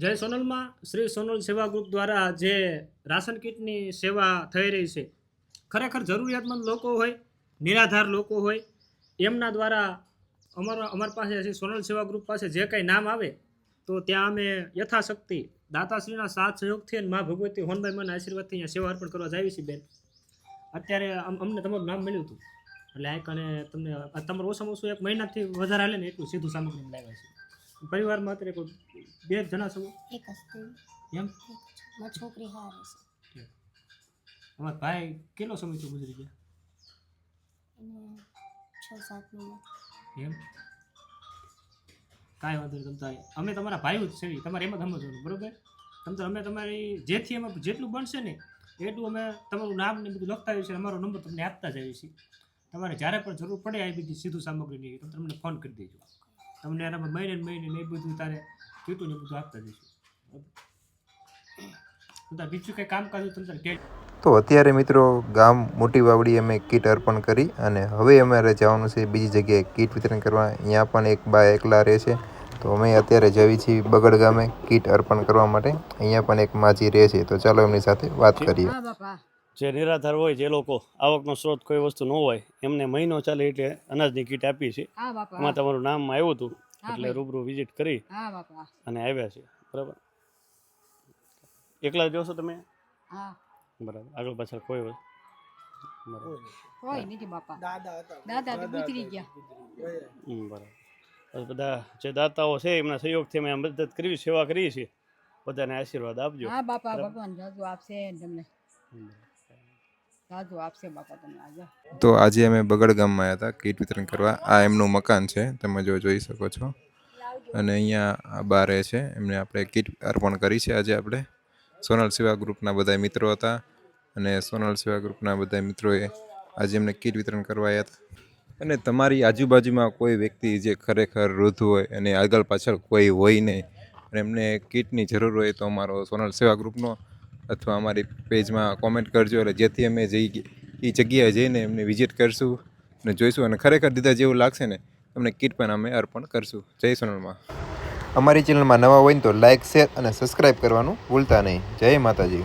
જય સોનલમાં શ્રી સોનલ સેવા ગ્રુપ દ્વારા જે રાશન કીટની સેવા થઈ રહી છે, ખરેખર જરૂરિયાતમંદ લોકો હોય, નિરાધાર લોકો હોય, એમના દ્વારા અમારી પાસે શ્રી સોનલ સેવા ગ્રુપ પાસે જે કંઈ નામ આવે તો ત્યાં અમે યથાશક્તિ દાતાશ્રીના સાથ સહયોગથી અને મા ભગવતી હોનભાઈ મને આશીર્વાદથી અહીંયા સેવા અર્પણ કરવા જાવી છે. બેન, અત્યારે અમને તમારું નામ મળ્યું હતું એટલે આ કને તમને તમારું ઓછામાં ઓછું 1 મહિનાથી વધારે હાલે ને એટલું સીધું સામગ્રી લાવ્યા છે. પરિવારમાં અત્યારે કોઈ 2 જણા છો? એક જ છે. એમ મારી છોકરી હારે છે. અમારા ભાઈ કેટલો સમયથી ગુજરી ગયા? એને 6-7 મહિના. એમ કાંઈ વાંધો નહીં. તમ તારે અમે તમારા ભાઈઓ જ છે, તમારે એમ જ સમજવાનું, બરોબર? અમે તમારી જેથી અમે જેટલું બનશે ને એટલું અમે તમારું નામ ને બધું લખતા આવીએ છીએ, અમારો નંબર તમને આપતા જ આવીએ છીએ. તમારે જ્યારે પણ જરૂર પડે આ બધી સીધું સામગ્રીની તમે તમને ફોન કરી દેજો. તમને એનામાં મહિને એ બધું તારે કીટું ને બધું આપતા જઈશું. બીજું કંઈ કામકાજ તમને તો અત્યારે મિત્રો ગામ મોટી વાવડી અમે કીટ અર્પણ કરી અને હવે અમારે જવાનું છે બીજી જગ્યાએ કીટ વિતરણ કરવા. અહીંયા પણ એક બા એકલા રહે છે, તો અમે અત્યારે જઈએ છીએ બગડ ગામે કીટ અર્પણ કરવા માટે. અહીંયા પણ એક માજી રહે છે, તો ચાલો એમની સાથે વાત કરીએ. જે નિરાધાર હોય, જે લોકો આવકનો સ્ત્રોત કોઈ વસ્તુ ન હોય, એમને મહિનો ચાલે એટલે અનાજની કીટ આપી છે. એમાં તમારું નામ આવ્યું હતું એટલે રૂબરૂ વિઝિટ કરી અને આવ્યા છે. બરાબર, એકલા જોશો તમે? બરાબર, આગળ પાછળ કોઈ હોય? બરાબર, બધા જે દાતાઓ છે એમના સહયોગથી અમે મદદ કરી, સેવા કરીએ છીએ. બધાને આશીર્વાદ આપજો. તો આજે અમે બગડ ગામમાં આવ્યા હતા કીટ વિતરણ કરવા. આ એમનું મકાન છે, તમે જોઈ શકો છો. અને અહીંયા બા રહે છે, એમને આપણે કીટ અર્પણ કરી છે. આજે આપણે સોનલ સેવા ગ્રુપના બધા મિત્રો હતા અને સોનલ સેવા ગ્રુપના બધા મિત્રોએ આજે એમને કીટ વિતરણ કરવા આવ્યા હતા. અને તમારી આજુબાજુમાં કોઈ વ્યક્તિ જે ખરેખર વૃદ્ધ હોય અને આગળ પાછળ કોઈ હોય નહીં અને એમને કીટની જરૂર હોય તો અમારો સોનલ સેવા ગ્રુપનો અથવા અમારી પેજમાં કોમેન્ટ કરજો, એટલે જેથી અમે એ જગ્યાએ જઈને એમને વિઝિટ કરશું અને જોઈશું અને ખરેખર દીધા જેવું લાગશે ને તમને કીટ પણ અમે અર્પણ કરશું. જય સોનલમાં. અમારી ચેનલમાં નવા હોય ને તો લાઇક, શેર અને સબસ્ક્રાઈબ કરવાનું ભૂલતા નહીં. જય માતાજી.